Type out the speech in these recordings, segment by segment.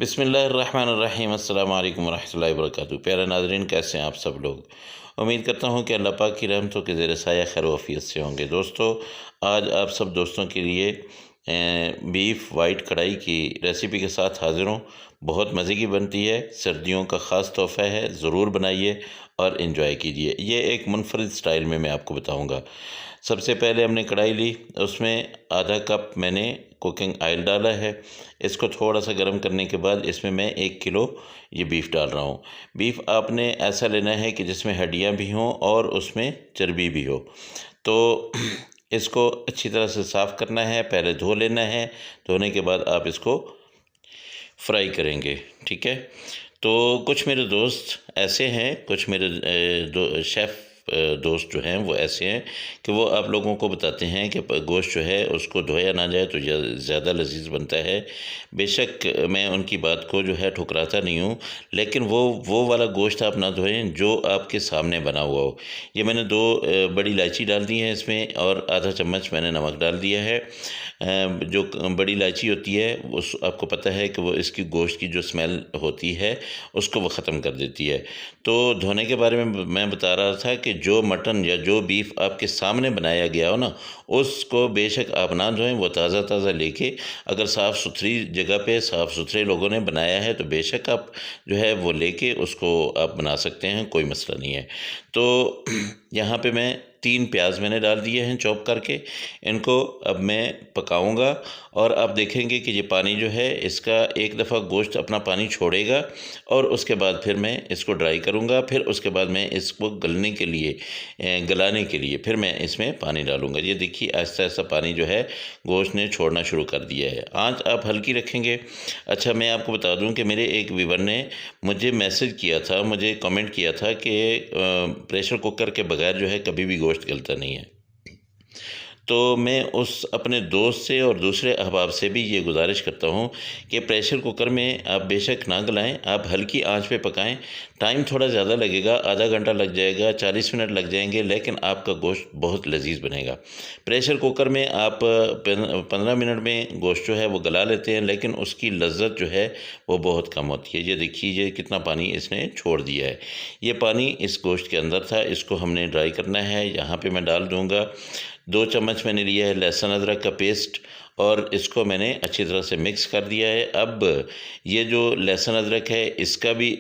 बिस्मिल्लाहिर्रहमानिर्रहीम अस्सलाम वालेकुम रहमतुल्लाहि व बरकातुहू। प्यारे नाज़रीन, कैसे हैं आप सब लोग। उम्मीद करता हूँ कि अल्लाह पाक की रहमतों के ज़ेर साया खैर वफ़ियत से होंगे। दोस्तों, आज आप सब दोस्तों के लिए बीफ वाइट कढ़ाई की रेसिपी के साथ हाज़िर हूँ। बहुत मज़े की बनती है, सर्दियों का ख़ास तोहफ़ा है, ज़रूर बनाइए और इन्जॉय कीजिए। ये एक मुनफरिद स्टाइल में मैं आपको बताऊँगा। सबसे पहले हमने कढ़ाई ली, उसमें आधा कप मैंने कुकिंग ऑयल डाला है। इसको थोड़ा सा गर्म करने के बाद इसमें मैं 1 किलो ये बीफ डाल रहा हूँ। बीफ आपने ऐसा लेना है कि जिसमें हड्डियाँ भी हों और उसमें चर्बी भी हो। तो इसको अच्छी तरह से साफ़ करना है, पहले धो लेना है। धोने के बाद आप इसको फ्राई करेंगे, ठीक है। तो कुछ मेरे दोस्त ऐसे हैं, कुछ मेरे शेफ़ दोस्त जो हैं वो ऐसे हैं कि वो आप लोगों को बताते हैं कि गोश्त जो है उसको धोया ना जाए तो ज़्यादा लजीज बनता है। बेशक मैं उनकी बात को जो है ठुकराता नहीं हूँ, लेकिन वो वाला गोश्त आप ना धोएं जो आपके सामने बना हुआ हो। ये मैंने 2 बड़ी इलायची डाल दी है इसमें, और आधा चम्मच मैंने नमक डाल दिया है। जो बड़ी इलायची होती है उस आपको पता है कि वो इसकी गोश्त की जो स्मेल होती है उसको वो ख़त्म कर देती है। तो धोने के बारे में मैं बता रहा था कि जो मटन या जो बीफ आपके सामने बनाया गया हो ना, उसको बेशक आप ना धोएं। वो ताज़ा ताज़ा लेके, अगर साफ़ सुथरी जगह पे साफ़ सुथरे लोगों ने बनाया है तो बेशक आप जो है वो लेके उसको आप बना सकते हैं, कोई मसला नहीं है। तो यहाँ पे मैं 3 प्याज मैंने डाल दिए हैं चॉप करके। इनको अब मैं पकाऊंगा और आप देखेंगे कि ये पानी जो है इसका एक दफ़ा गोश्त अपना पानी छोड़ेगा, और उसके बाद फिर मैं इसको ड्राई करूंगा। फिर उसके बाद मैं इसको गलने के लिए गलाने के लिए फिर मैं इसमें पानी डालूंगा। ये देखिए आहिस्ता आहिस्ता पानी जो है गोश्त ने छोड़ना शुरू कर दिया है। आँच आप हल्की रखेंगे। अच्छा, मैं आपको बता दूं कि मेरे एक व्यूवर ने मुझे मैसेज किया था, मुझे कमेंट किया था कि प्रेशर कुकर के बगैर जो है कभी भी गोश्त गलता नहीं है। तो मैं उस अपने दोस्त से और दूसरे अहबाब से भी ये गुजारिश करता हूँ कि प्रेशर कुकर में आप बेशक ना गलाएं, आप हल्की आंच पे पकाएं। टाइम थोड़ा ज़्यादा लगेगा, आधा घंटा लग जाएगा, 40 मिनट लग जाएंगे, लेकिन आपका गोश्त बहुत लजीज बनेगा। प्रेशर कुकर में आप 15 मिनट में गोश्त जो है वो गला लेते हैं, लेकिन उसकी लज्जत जो है वो बहुत कम होती है। ये देखिए ये कितना पानी इसने छोड़ दिया है। ये पानी इस गोश्त के अंदर था, इसको हमने ड्राई करना है। यहाँ पे मैं डाल दूँगा 2 चम्मच मैंने लिया है लहसुन अदरक का पेस्ट, और इसको मैंने अच्छी तरह से मिक्स कर दिया है। अब ये जो लहसुन अदरक है इसका भी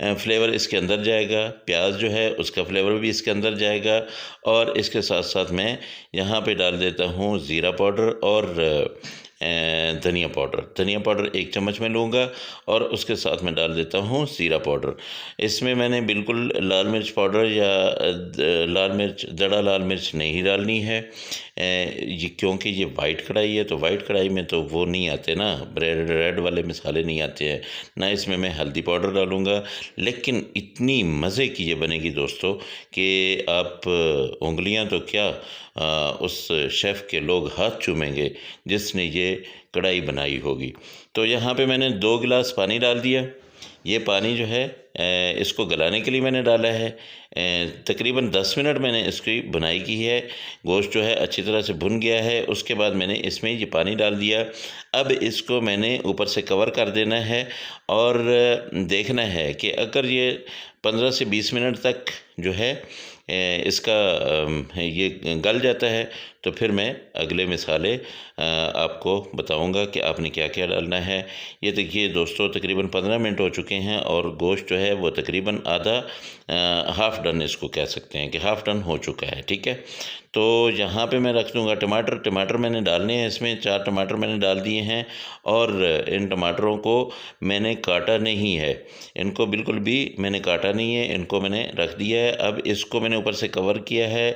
फ्लेवर इसके अंदर जाएगा, प्याज जो है उसका फ्लेवर भी इसके अंदर जाएगा, और इसके साथ साथ मैं यहाँ पे डाल देता हूँ ज़ीरा पाउडर और धनिया पाउडर 1 चम्मच में लूँगा, और उसके साथ में डाल देता हूँ ज़ीरा पाउडर। इसमें मैंने बिल्कुल लाल मिर्च पाउडर या दड़ा लाल मिर्च नहीं डालनी है। ये क्योंकि ये वाइट कढ़ाई है, तो वाइट कढ़ाई में तो वो नहीं आते ना, रेड वाले मसाले नहीं आते हैं ना। इसमें मैं हल्दी पाउडर डालूँगा। लेकिन इतनी मज़े की ये बनेगी दोस्तों कि आप उंगलियां तो क्या, उस शेफ़ के लोग हाथ चूमेंगे जिसने ये कढ़ाई बनाई होगी। तो यहाँ पे मैंने 2 गिलास पानी डाल दिया। ये पानी जो है इसको गलाने के लिए मैंने डाला है। तकरीबन 10 मिनट मैंने इसकी बुनाई की है। गोश्त जो है अच्छी तरह से भुन गया है। उसके बाद मैंने इसमें ये पानी डाल दिया। अब इसको मैंने ऊपर से कवर कर देना है, और देखना है कि अगर ये 15 से 20 मिनट तक जो है इसका ये गल जाता है, तो फिर मैं अगले मिसाले आपको बताऊंगा कि आपने क्या क्या डालना है। ये देखिए दोस्तों, तकरीबन 15 मिनट हो चुके हैं और गोश्त जो है वो तकरीबन आधा हाफ़ डन इसको कह सकते हैं कि हाफ़ डन हो चुका है, ठीक है। तो यहाँ पे मैं रख दूँगा टमाटर मैंने डालने हैं इसमें। 4 टमाटर मैंने डाल दिए हैं, और इन टमाटरों को मैंने काटा नहीं है, इनको बिल्कुल भी मैंने काटा नहीं है, इनको मैंने रख दिया है। अब इसको मैंने ऊपर से कवर किया है।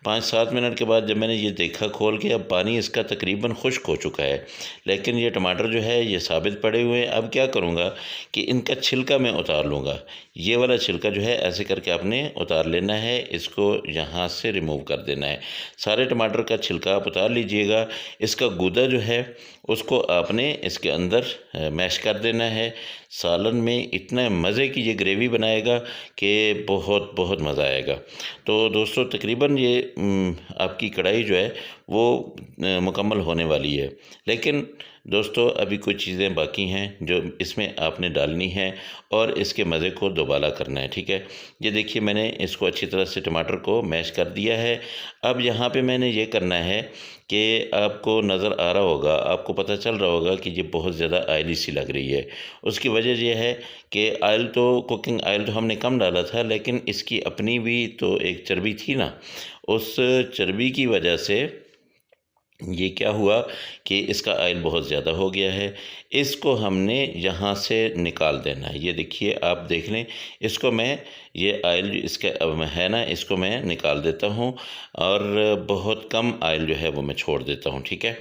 5-7 मिनट के बाद जब मैंने ये देखा खोल के, अब पानी इसका तकरीबन खुश्क हो चुका है, लेकिन ये टमाटर जो है ये साबित पड़े हुए हैं। अब क्या करूँगा कि इनका छिलका मैं उतार लूँगा। ये वाला छिलका जो है ऐसे करके आपने उतार लेना है, इसको यहाँ से रिमूव कर देना है। सारे टमाटर का छिलका आप उतार लीजिएगा। इसका गूदा जो है उसको आपने इसके अंदर मैश कर देना है। सालन में इतना मज़े की ये ग्रेवी बनाएगा कि बहुत बहुत मज़ा आएगा। तो दोस्तों तकरीबन ये आपकी कढ़ाई जो है वो मुकम्मल होने वाली है, लेकिन दोस्तों अभी कुछ चीज़ें बाकी हैं जो इसमें आपने डालनी है और इसके मज़े को दोबाला करना है, ठीक है। ये देखिए मैंने इसको अच्छी तरह से टमाटर को मैश कर दिया है। अब यहाँ पे मैंने ये करना है कि आपको नज़र आ रहा होगा, आपको पता चल रहा होगा कि ये बहुत ज़्यादा ऑयली सी लग रही है। उसकी वजह ये है कि ऑयल तो कुकिंग ऑयल तो हमने कम डाला था, लेकिन इसकी अपनी भी तो एक चर्बी थी ना, उस चर्बी की वजह से ये क्या हुआ कि इसका ऑयल बहुत ज़्यादा हो गया है। इसको हमने यहाँ से निकाल देना है। ये देखिए आप देख लें, इसको मैं ये ऑयल जो इसका है ना, इसको मैं निकाल देता हूँ और बहुत कम ऑयल जो है वो मैं छोड़ देता हूँ, ठीक है।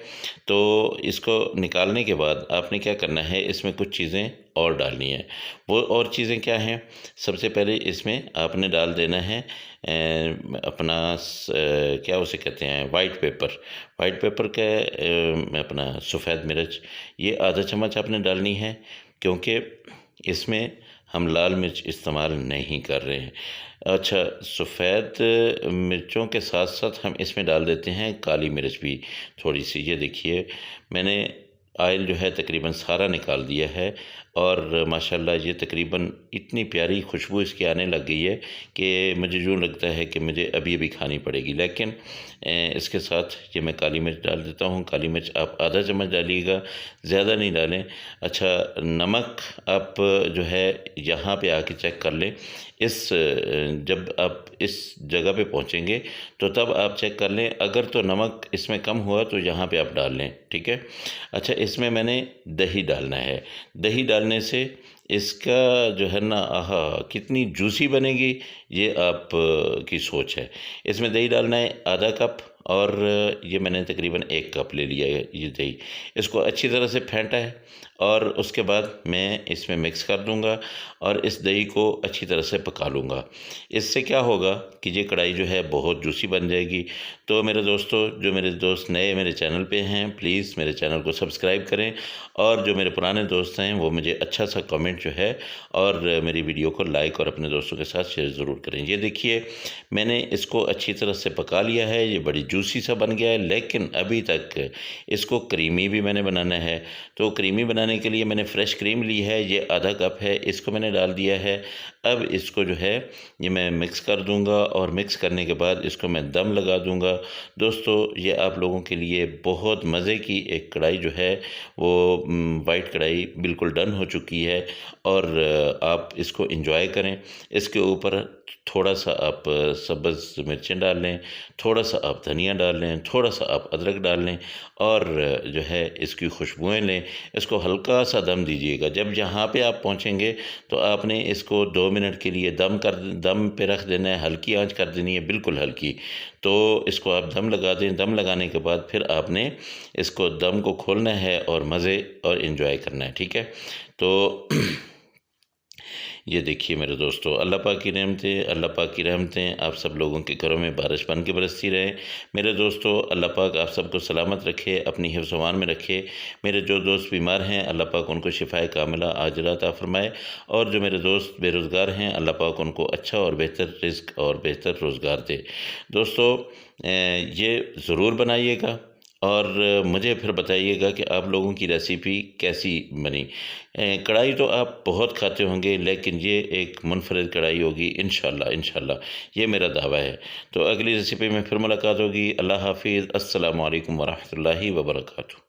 तो इसको निकालने के बाद आपने क्या करना है, इसमें कुछ चीज़ें और डालनी है। वो और चीज़ें क्या हैं, सबसे पहले इसमें आपने डाल देना है अपना क्या उसे कहते हैं, वाइट पेपर। वाइट पेपर का अपना सफ़ेद मिर्च, ये आधा चम्मच आपने डालनी है, क्योंकि इसमें हम लाल मिर्च इस्तेमाल नहीं कर रहे हैं। अच्छा, सफ़ेद मिर्चों के साथ साथ हम इसमें डाल देते हैं काली मिर्च भी थोड़ी सी। ये देखिए मैंने ऑयल जो है तकरीबन सारा निकाल दिया है और माशाल्लाह ये तकरीबन इतनी प्यारी खुशबू इसकी आने लग गई है कि मुझे यूँ लगता है कि मुझे अभी अभी खानी पड़ेगी। लेकिन इसके साथ ये मैं काली मिर्च डाल देता हूँ। काली मिर्च आप आधा चम्मच डालिएगा, ज़्यादा नहीं डालें। अच्छा, नमक आप जो है यहाँ पे आके चेक कर लें। जब आप इस जगह पे पहुँचेंगे तो तब आप चेक कर लें, अगर तो नमक इसमें कम हुआ तो यहाँ पे आप डाल लें, ठीक है। अच्छा, इसमें मैंने दही डालना है। दही डालने से इसका जो है ना, आहा कितनी जूसी बनेगी, ये आप की सोच है। इसमें दही डालना है आधा कप और ये मैंने तकरीबन 1 कप ले लिया है ये दही। इसको अच्छी तरह से फेंटा है और उसके बाद मैं इसमें मिक्स कर दूंगा और इस दही को अच्छी तरह से पका लूँगा। इससे क्या होगा कि ये कढ़ाई जो है बहुत जूसी बन जाएगी। तो मेरे दोस्तों, जो मेरे दोस्त नए मेरे चैनल पे हैं, प्लीज़ मेरे चैनल को सब्सक्राइब करें और जो मेरे पुराने दोस्त हैं वो मुझे अच्छा सा कमेंट जो है और मेरी वीडियो को लाइक और अपने दोस्तों के साथ शेयर ज़रूर करें। ये देखिए मैंने इसको अच्छी तरह से पका लिया है, ये बड़ी जूसी सा बन गया है, लेकिन अभी तक इसको क्रीमी भी मैंने बनाना है। तो क्रीमी बनाने के लिए मैंने फ्रेश क्रीम ली है, ये आधा कप है, इसको मैंने डाल दिया है। अब इसको जो है ये मैं मिक्स कर दूंगा और मिक्स करने के बाद इसको मैं दम लगा दूंगा। दोस्तों, ये आप लोगों के लिए बहुत मज़े की एक कढ़ाई जो है वो वाइट कढ़ाई बिल्कुल डन हो चुकी है और आप इसको एंजॉय करें। इसके ऊपर थोड़ा सा आप सब्ज़ मिर्चें डाल लें, थोड़ा सा आप धनिया डाल लें, थोड़ा सा आप अदरक डाल लें और जो है इसकी खुशबुएं लें। इसको हल्का सा दम दीजिएगा। जब यहाँ पे आप पहुँचेंगे तो आपने इसको 2 मिनट के लिए दम पे रख देना है, हल्की आंच कर देनी है, बिल्कुल हल्की। तो इसको आप दम लगा दें। दम लगाने के बाद फिर आपने इसको दम को खोलना है और मज़े और इन्जॉय करना है, ठीक है। तो ये देखिए मेरे दोस्तों, अल्लाह पाक की रहमतें आप सब लोगों के घरों में बारिश बन के बरसती रहे। मेरे दोस्तों, अल्लाह पाक आप सबको सलामत रखे, अपनी हिफ्ज़ व अमान में रखे। मेरे जो दोस्त बीमार हैं, अल्लाह पाक उनको शिफ़ाए कामिला आजिला अता फ़रमाए और जो मेरे दोस्त बेरोज़गार हैं, अल्लाह पाक उनको अच्छा और बेहतर रिज़्क़ और बेहतर रोज़गार दे। दोस्तों, ये ज़रूर बनाइएगा और मुझे फिर बताइएगा कि आप लोगों की रेसिपी कैसी बनी। कढ़ाई तो आप बहुत खाते होंगे, लेकिन ये एक मुनफरिद कढ़ाई होगी इंशाल्लाह, ये मेरा दावा है। तो अगली रेसिपी में फिर मुलाकात होगी। अल्लाह हाफिज़। अस्सलामु अलैकुम वरहमतुल्लाहि वबरकातुहू।